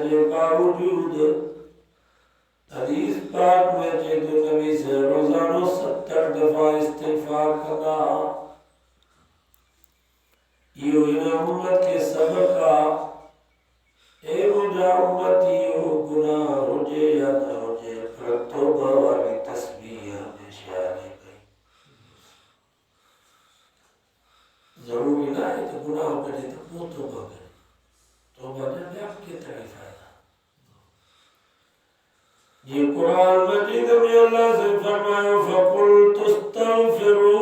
के बावजूद हदीस पाक में जो नबी से रोजाना 70 दफा इस्तिगफार करना यो इन उम्मत के सबका ए मुझा उम्मतियों गुनाह होजे या न होजे पर तौबा वाली तस्बीह हमेशा याद करें। जरूरी ना है तो गुनाह करे तो वो तौबा करे, तौबा ने आपके तरफ फायदा। ये कुरान मजीद में अल्लाह से फरमाया फकुल तुस्तगफिरू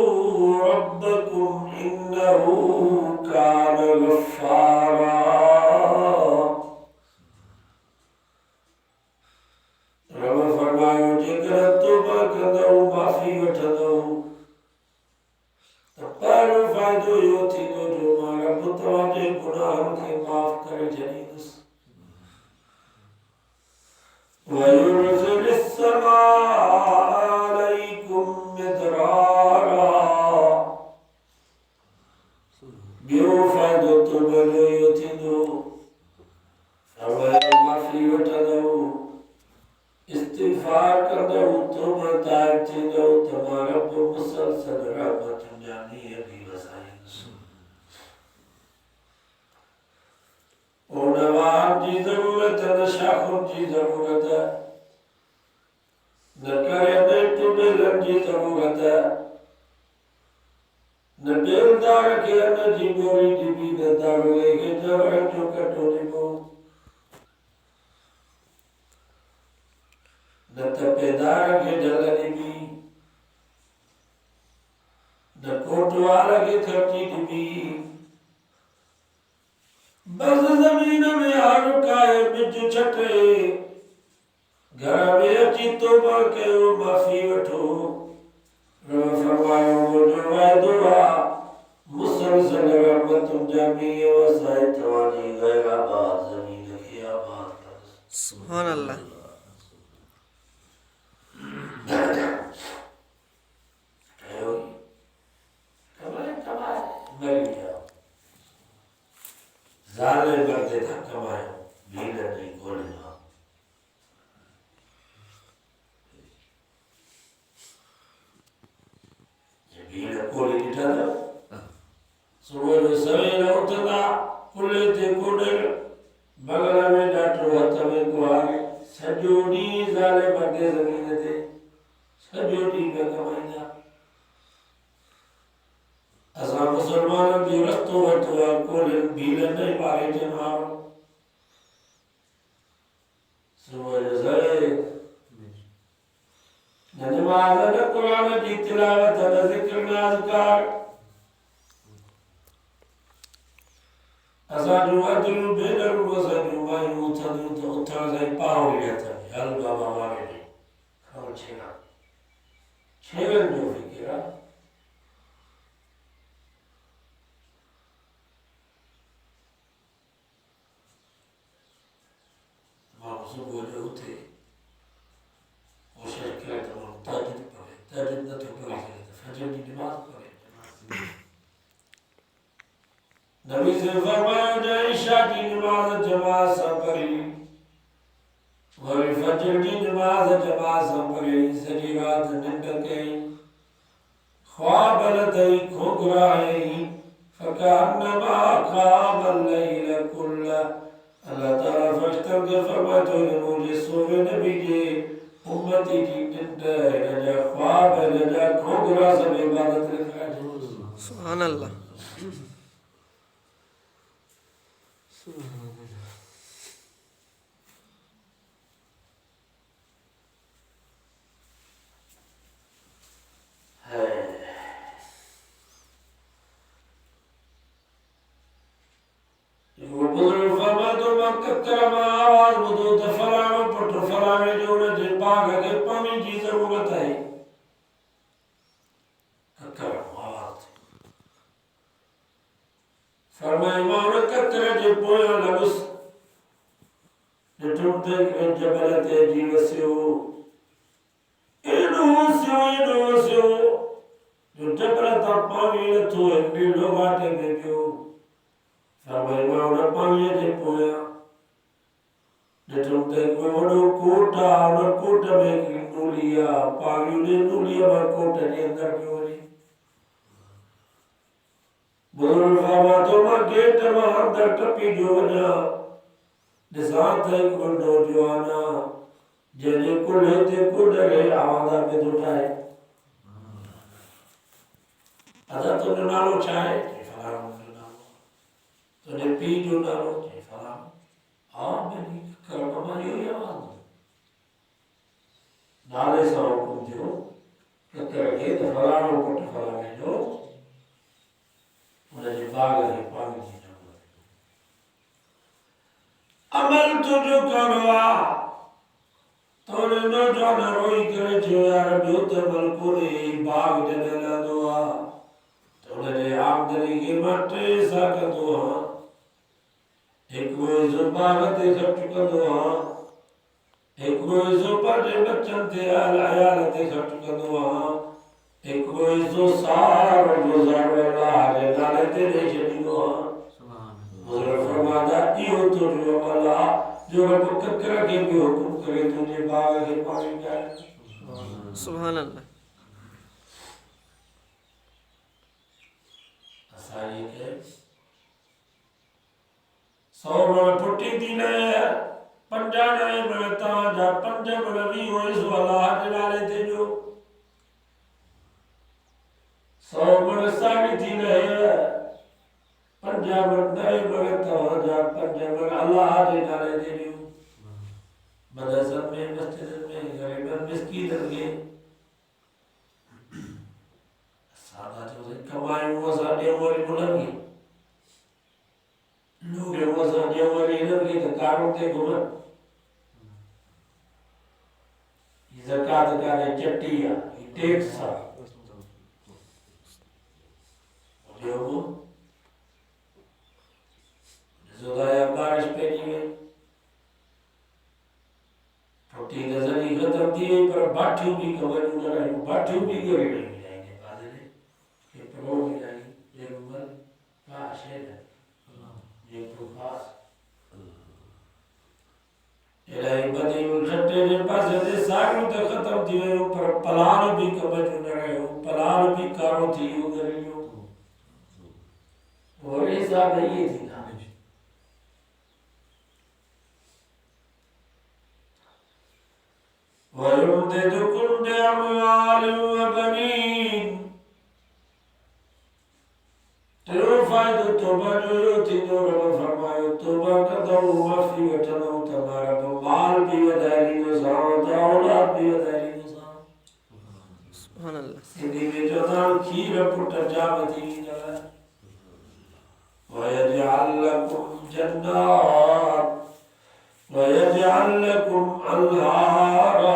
रब्बकुम इन्नहू कान गफ्फारा। रब फरमायो जेकर तौबा कंदो माफ़ी वठंदो त पहिरियों फ़ाइदो इहो थींदो जो मां रब तव्हांजे गुनाहनि खे माफ़ करे छॾींदुसि। वयुरसिलिस समाअ अलैकुम मिदरारा। ॿियो फ़ाइदो तौबा जो इहो थींदो फरमायो माफ़ी वठंदो इस्तिगफार कंदो तौबा ताइब थींदो त मां रब मुसलसल रहमतुनि जा ॾींहं बि वसाईंदुसि। उन वार जी ज़रूरत न शाख़ुनि जी ज़रूरत न करे ॾेठ ॿेलनि जी ज़रूरत न बेलदार खे अन्न जी ॿोरी ॾिबी न दारूअ खे जहर जो कटो ॾिबो न तपेदार खे ढल ॾिबी न कोटवार खे खर्ची ॾिबी। बस ज़मीन में हर काए बिज छटे घर में अची तौबा कयो माफ़ी वठो। रब फरमायो मुंहिंजो वाइदो आहे मुसलसल रहमतुनि जा मींहं वसाए तव्हांजी गैर आबाद ज़मीन खे आबाद कंदुसि। सुभान अल्लाह। ज़ाले मर्दे था कमायो भीड़ नहीं गोलियां। ये भीड़ कोली ॾिठा था सुबुह जो सवेल उथंदा कुल्हे ते कोडर बगल में ॾाठो हथ में कुहाड़ी सॼो ॾींहुं ज़ाले मर्दे ज़मीन ते सॼो ॾींहुं पिया कमाईंदा। असां मुसलमाननि जो रस्तो वरितो आहे कोलियुनि भीलनि नहीं ॿारे टिनि वारो। सुबुह जो सवेल न नमाज़ न क़ुरान जी तिलावत न ज़िक्र न अज़कार। असांजूं अदरियूं भेनरूं असांजूं मायूं उथंदियूं त उथण सां ई पावड़ी हथ में हल बाबा वारे ॾे खणो छेड़ा। छेड़नि जो फ़िकिर आहे। सुबुह जो उथे कोशिश करे तो तहज्जुद पढ़े, तहज्जुद नथो पढ़ी सघे तो फजर जी नमाज़ पढ़े। नबी से फरमायो जो ईशा जी नमाज़ जमात सां पढ़ी वरी फजर जी नमाज़ जमात सां पढ़ी सॼी राति निंड कई ख्वाब लथई खोगराई फकअन्नमा ख़ाब अल-लैल कुल्ला। अल्लाह ताला फरिश्तनि खे फरमाए थो मुंहिंजे सोवे नबी जे उम्मती जी निंड हिन जा ख्वाब हिन जा खोगरा सभु इबादत लिखाइजो। सुभान अल्लाह। आवाज़ ॿुधो त फलाणो पुटु फलाणे जो हुनजे बाग़ खे पाणी जी ज़रूरत आहे। फरमाए मां हुन ककर जे पोयां लॻुसि ॾिठुमि त जबल ते अची वसियो एॾो वसियो जो जबल तां पाणी नथो ॿेड़ो घाटे में पियो। फरमाए मां हुन पाणीअ जे पोयां ॾिठुमि त हिकिड़ो वॾो कोट आहे, हुन कोट में हिकिड़ी नूली आहे, पाणी उन नूलीअ मां कोट जे अंदरि पियो वञे। बुज़ुर्ग फरमाए थो मां गेट मां अंदरि टपी पियो वञा, ॾिसां त हिकिड़ो नौजवान आहे जंहिंजे कुल्हे ते कुॾे आवाज़ में थो ठाहे। अदा तुंहिंजो नालो छा आहे? चई फलाणो मुंहिंजो नालो। तुंहिंजे पीउ जो नालो? चई फलाणो। हा मुंहिंजी करण मां इहो ई आवाज़ नाले सां हुकुम थियो ककर खे त फलाणो पुटु फलाणे जो हुनजे बाग़ खे पाणी जी ज़रूरत अमल तुंहिंजो करिणो आहे। त हुन नौजवान रोई करे चयो यार ॿियो त अमल कोन्हे, बाग़ जॾहिं हलंदो आहे त हुनजे आमदनी खे मां 3 हिसा कंदो आहियां। हिकिड़ो हिसो बाग़ ते ख़र्च कंदो आहियां, हिकिड़ो हिसो पंहिंजे बचनि ते अयाल ते ख़र्च कंदो आहियां, हिकिड़ो हिसो सारो गुज़ारो अलाह जे नाले ते ॾेई छॾींदो आहियां। बुज़ुर्ग फरमाईंदा इहो तुंहिंजो अमल आहे जो रब ककर खे बि हुकुम करे तुंहिंजे बाग़ खे पाणी ॾियारे। सुभान अल्लाह। असांजी खे 100 मण पुटी थी न 95 मण तव्हांजा 5 मण 20 हिसो अलाह जे नाले ते ॾियो। 100 मण साॻी थी न 50 मण 9 मण तव्हांजा 5 मण अलाह जे नाले ते ॾियो। मदरसनि में मस्जिदनि में ग़रीबनि मिस्कीननि खे असां था चऊं कमायूं असां ॾियूं वरी उन्हनि खे ॾियूं असां ॾियूं वरी हिननि खे त कारों ते घुमनि। ही ज़कात कान्हे चटी आहे, ही टैक्स आहे। ॾियो ॾिसो था बारिश पइजी वई, फुटी त सॼी ख़तम थी वई पर भाठियूं बि कवरियूं न रहियूं, भाठियूं बि ॻरी रहियूं मिलाईंदे पादरे के प्रो मिलाई जे मल पास है जे प्रोफास इलाही बदी छटे जे पासे ते साॻियूं त ख़तम थी वियूं पर पलाल बि कवरियूं न रहियूं, पलाल बि कारो थी वियो ॻरी वियो। वरी हिसाब इहे थींदा। ويمددكم بأموال وبنين। टियों फ़ाइदो तौबा जो इहो थींदो, रब फरमायो तौबा कंदो माफ़ी वठंदो त मां रब माल बि वधाए ॾींदोसांव त औलाद बि वधाए ॾींदोसांव। सुभान अल्लाह। सिंधी में चवंदा आहिनि खीर पुट जाम थी वेंदव। ويجعل لكم جنات ويجعل لكم أنهارا।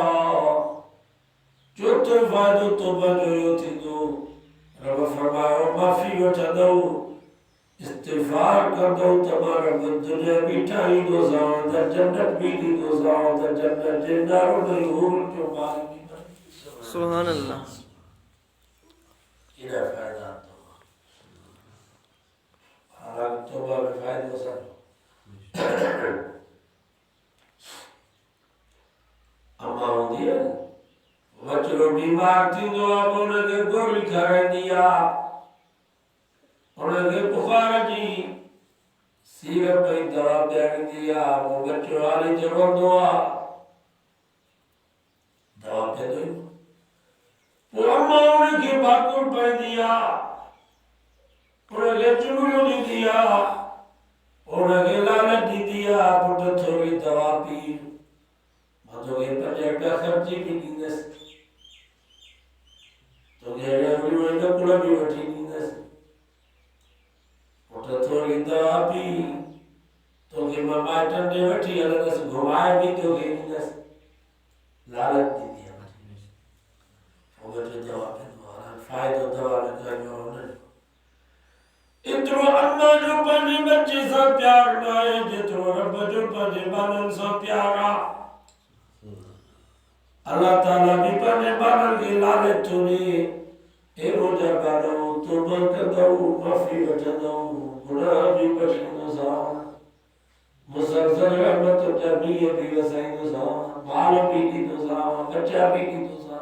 चौथो फ़ाइदो तौबा जो इहो थींदो, रब फरमायो माफ़ी वठंदो इस्तिग़फ़ार कंदो त मां रब दुनिया बि ठाहींदोसांव त जन्नत बि ॾींदोसांव त जन्नत जे नारो ॾेई हूर जो माल ॾींदो। सुभान अल्लाह। केॾा फ़ाइदा तौबा। हालांकि तौबा में फ़ाइदो असांजो अम्मा हूंदी आहे न, बचिड़ो बीमार थींदो आहे पोइ हुनखे गोरी खाराईंदी आहे, हुनखे बुखार जी सीर पई दवा पीआरींदी आहे, पोइ बच्चो हाली जो रोंदो आहे दवा पीअंदो ई पोइ अम्मा हुनखे भाकुर पाईंदी आहे, हुनखे चुमिड़ियूं ॾींदी आहे, हुनखे लालच ॾींदी आहे पुट थोरी दवा पी, मां तोखे 5 रुपया ख़र्ची बि ॾींदसि, तोखे अहिड़ियूं कपिड़ा बि वठी ॾींदसि, पुट थोरी दवा पी, तोखे मां माइटनि ॾे वठी हलंदसि, घुमाए बि तोखे ॾींदसि, लालच ॾींदी आहे पोइ बच्चो दवा पींदो आहे। फ़ाइदो दवा में करिणो हुनजो। एतिरो अम्मा जो पंहिंजे बच्चे सां प्यारु न आहे जेतिरो रब जो पंहिंजे ॿारनि सां प्यारु आहे। अल्लाह ताला बि पंहिंजे ॿारनि खे लालच थो ॾिए, अहिड़ो जा ॿार तौबा कंदव माफ़ी वठंदव गुनाह बि बख़्शींदोसांव मुसलसल रहमत जबी भी वसाई तो सा माल भी दी तो सा बच्चा भी दी तो सा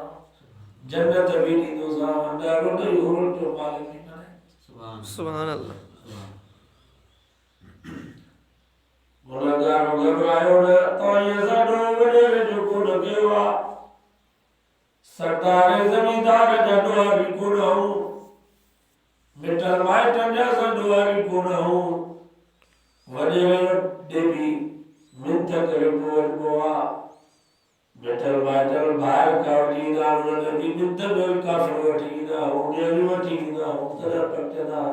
जन्नत भी दी तो सा दारुल हुरुल जो माल भी बनाए सुभान अल्लाह मुलागारो घबरायो न तो ये साडो वडेरे जो कोन केवा सरदार जमींदार जडवारी कोन हूं मिटल माइटन जा जडवारी कोन हूं वडेरे देवी मिंथ करे बोल बोआ मिटल माइटल बाहर कावली ना उन भी मिंथ बोल का फवटी ना उन्हें भी वटी ना तरह पटना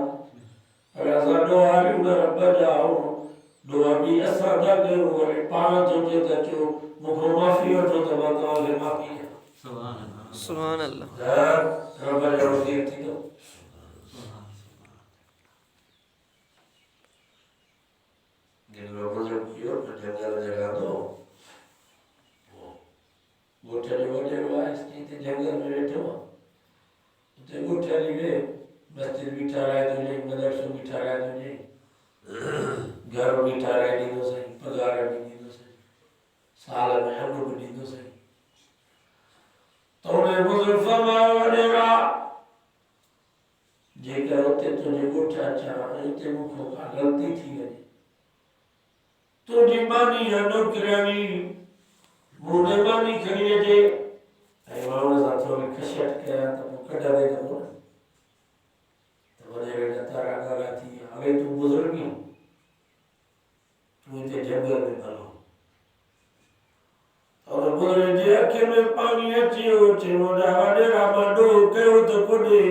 अगर जडवारी उन रब जाओ दो अभी ऐसा था कि वो पांच होते थे जो मुखो माफी होते थे बताओ ले माफी है सुभान अल्लाह रब जाओ थी तो जिन लोगों ने किया तो जंगल जगह दो गोठे वडे वाइस की जंगल में बैठो तो गोठे लिए मस्जिद बिठा रहा है तुझे मदरसा बिठा रहा है तुझे घर बिठा रहा है दीदो सही पगार भी दीदो सही साल में हम लोग दीदो सही तो मैं बुजुर्ग फरमाया वडेगा जे करोते तुझे गोठा चाह इते मुखो का गलती थी गई तो जिमानी है नौकरानी मुझे मानी खड़ी है जे ऐ मावने साथों में खशट के तो कटा दे तो वडेगा तारा गागा थी अबे तू बुजुर्ग ही मुझे जंगल में भलो और बोले जे आखिर में पानी अचियो चेनो डावाडे रामाडो कयो तो कोने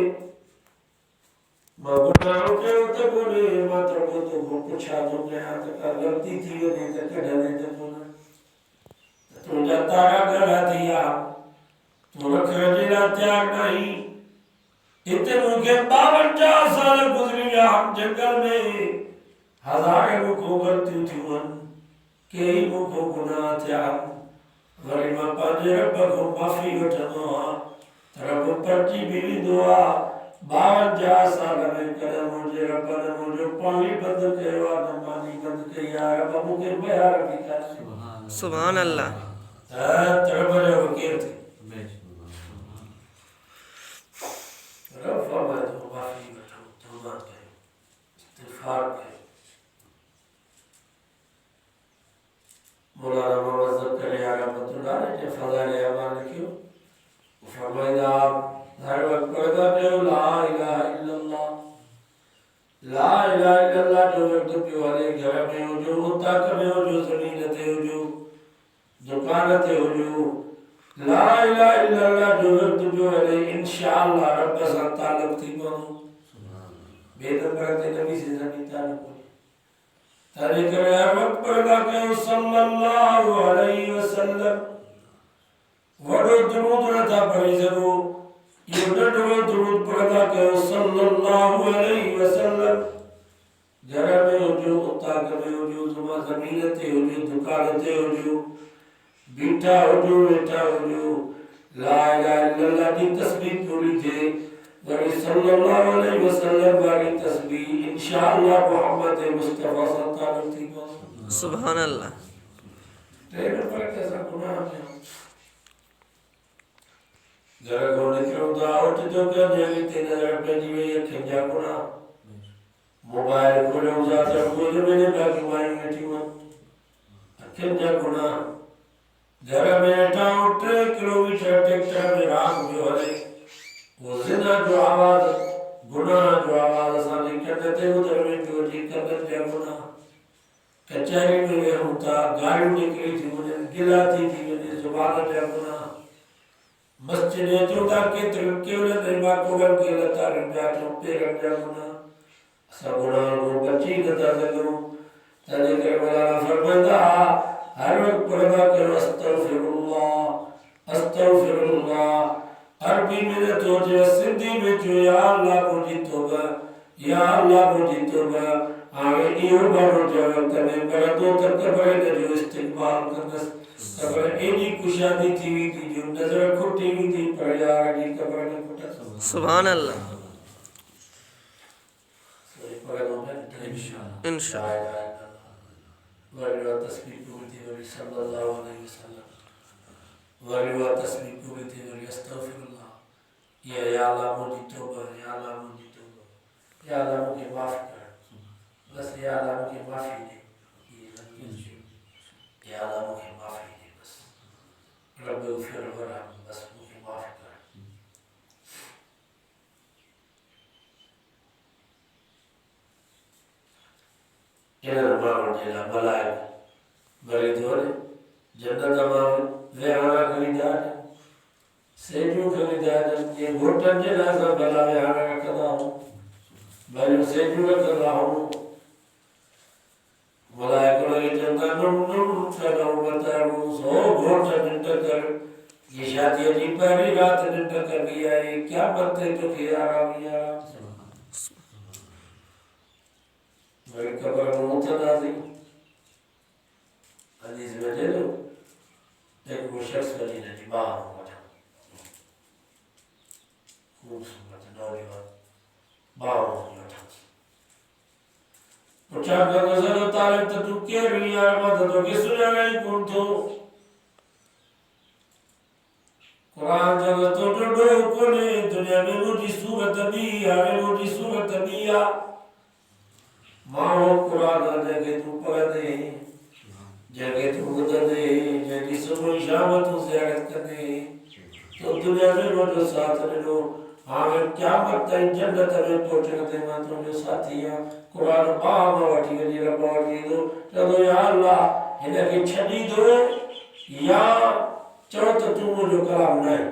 मगुनाओ कयो तो कोने मात्र को तो पूछा जो मैं हाथ का गलती थी ने तो कढने तो कोने तो तारा गला दिया तो रखने ला त्याग नहीं इतने मुझे 52 साल गुजरी हम जंगल में हजारे मुखो गलती थी वन कई मुखो गुनाह थिया वरी मां पंहिंजे रब खां माफ़ी वठंदो आहियां रब पर्ची बि ॾींदो आहे 52 साल में कॾहिं मुंहिंजे रब ने मुंहिंजो पाणी बंदि कयो आहे न मानी बंदि कई आहे रब मूंखे बयार बि कर सुभान अल्लाह रब जो वकील थी रब फरमाए थो माफ़ी वठो तौबा कयो इस्तिग़फ़ार कयो मौलाना मोहम्मद ज़करिया रहमतुल्लाह ने जो फज़ाइल अमाल लिखियो फरमाया हर वक्त पढ़दा कयो ला इलाहा इल्लल्लाह जो वक्त पियो हले घर में हुजो उताक में हुजो ज़मीन ते हुजो दुकान ते हुजो ला इलाहा इल्लल्लाह जो वक्त पियो हले इंशाअल्लाह रब सां ताल्लुक़ थी पवंदो बेदर ते नबी से ज़मीन ताल्लुक़ तारे करे हर वक्त पढ़दा कयो सल्लल्लाहु अलैहि वसल्लम वडो दुरूद नथा पढ़ी सघो ये नंढड़ो दुरूद पढ़दा कयो सल्लल्लाहु अलैहि वसल्लम घर में हुजो उताक में हुजो जुमा ज़मीन ते हुजो दुकान ते हुजो बीठा हुजो वेठा हुजो ला इलाहा इल्लल्लाह की तस्बीह पूरी थे वरी सल्लल्लाहु अलैहि वसल्लम वाली तस्बीह इंशाअल्लाह मोहम्मद मुस्तफा सल्लल्लाहु अलैहि वसल्लम सुभान अल्लाह तेरे पर कैसा गुनाह है घर को निकलो तो आउट जो कर देवी तेरे नजर पे जीवे ये खंजा गुनाह मोबाइल खोलो जाता कोई मैंने बाकी माई बैठी हुआ खंजा गुनाह घर में बैठा 3 किलोमीटर ट्रैक्टर में रात जो हले वो जिना जो आवाज गुनाह जो आवाज सामने करते थे उधर में जो जी करते थे गुनाह कचहरी में होता गाड़ी निकली थी मुझे गिला थी मुझे जुबान पे गुनाह मस्जिद में चौका के तरीके ने निर्मा को बन के लता रंगा चौपे रंगा गुनाह सब गुनाह को बची नता सको तने के वाला फरमाता हर वक्त पढ़दा करो अस्तगफिरुल्लाह अरबी में तो जो सिंधी में जो या अल्लाह मुझी तौबा आगे इहो बारो जवाब तने पर तो तक बड़े जो इस्तिक़बाल करदस कबर एडी कुशादी थी हुई थी जो नजर खुटी हुई थी पर यार जी कबर ने फटा सुभान अल्लाह इंशाअल्लाह वरी तस्बीह पूरी थी वरी सल्लल्लाहु अलैहि वसल्लम वरी तस्बीह पूरी थी वरी अस्तगफिरुल्लाह या अल्लाह मुझी तौबा या अल्लाह मुझी तौबा या अल्लाह मुझे माफ कर बस या अल्लाह मुझे माफी दे या अल्लाह मुझे माफी दे बस रब्बे फिर वरहम बस मुझे माफ कर इन्हें मावन जेला मलाइक बड़ी दोरे जन्नत मावन वेहाना खरीदार सेजू खरीदार ये घोटन जेला सब भला वेहाना रखदा हूँ बड़ी सेजू रखदा हूँ मलाइक लोग जन्नत नुम चलो बताऊँ सो घोटन निंटर ये शादी की पहली रात निंटर कर लिया ये क्या बनते तो किया रामिया बड़ी कबर में मुतला थी हदीस में दे दो एक वो शख्स का जीने की बाहर हुआ था खूबसूरत नौजवान बाहर हुआ था पूछा कर नजर ताले तो तू क्या रिया मत तो किस नहीं कौन तो कुरान जगत तो डो कोने दुनिया में मुझी सूरत भी है मुझी सूरत भी है माओ कुरान जगे तू पढ़ दे जगे तू बता दे जगी सुबह शाम तू ज़ियारत कर दे तो दुनिया में वो जो साथ ले लो हमें क्या मत है जन्नत में पहुंचने दे मैं तो जो साथी है कुरान बाम वठी गई रब वठी दो चलो या अल्लाह इन्हें की छड़ी दो या चलो तो तू मुझे कलाम नहीं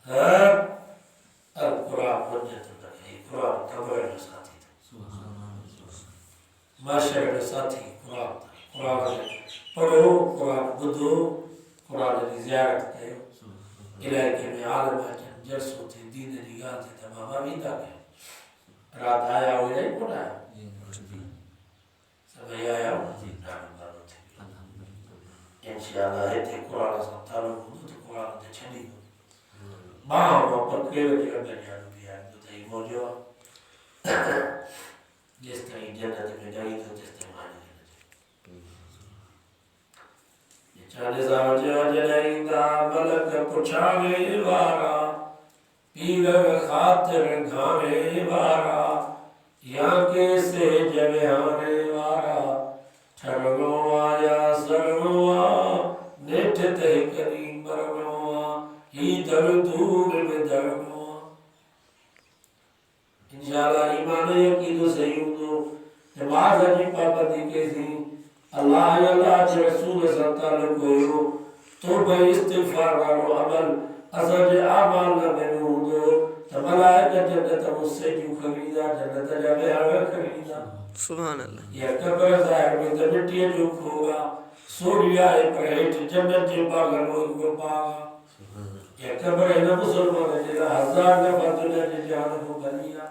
है अल कुरान हजत कुरान कबर में साथी था माशर में साथी कुरान कुरान पढ़ो कुरान बुद्धो कुरान की ज़ियारत करो इलाके में आलम अचन जलसों थे दीन की गाल थे तमाम अमीदा के रात आया हो नहीं पड़ा सब आया हो इंशाअल्लाह है ते कुरान से ताल्लुक हो तो कुरान से छड़ी दो मां पर केवल अंदर जान दिया तो तई मौजो जिस तरह जन्नत में जाई तो जिस तरह मानी ये चाले सावजे जनाईंदा मलक पुछावे वारा पीर खातिर घावे वारा या के से जवाने वारा ठरगो आया सरगोआ नेठ ते करी मरगोआ ही दर दूर में दरगोआ इंशाअल्लाह ईमान यकीन सही हो नमाज की पाबंदी कैसी अल्लाह अल्लाह के रसूल सल्लल्लाहु अलैहि वसल्लम तो भाई इस्तिगफार वालो अमल असज अमाल में हो तो मलाइका जन्नत मुझसे क्यों खरीदा जन्नत जावे हर खरीदा सुभान अल्लाह ये कब्र जाहिर में तो मिट्टी जो होगा सूर्य है परेट जन्नत के बागर को पागा ये कब्र है ना मुसलमान जेला हजार ने दुनिया के जान को बनिया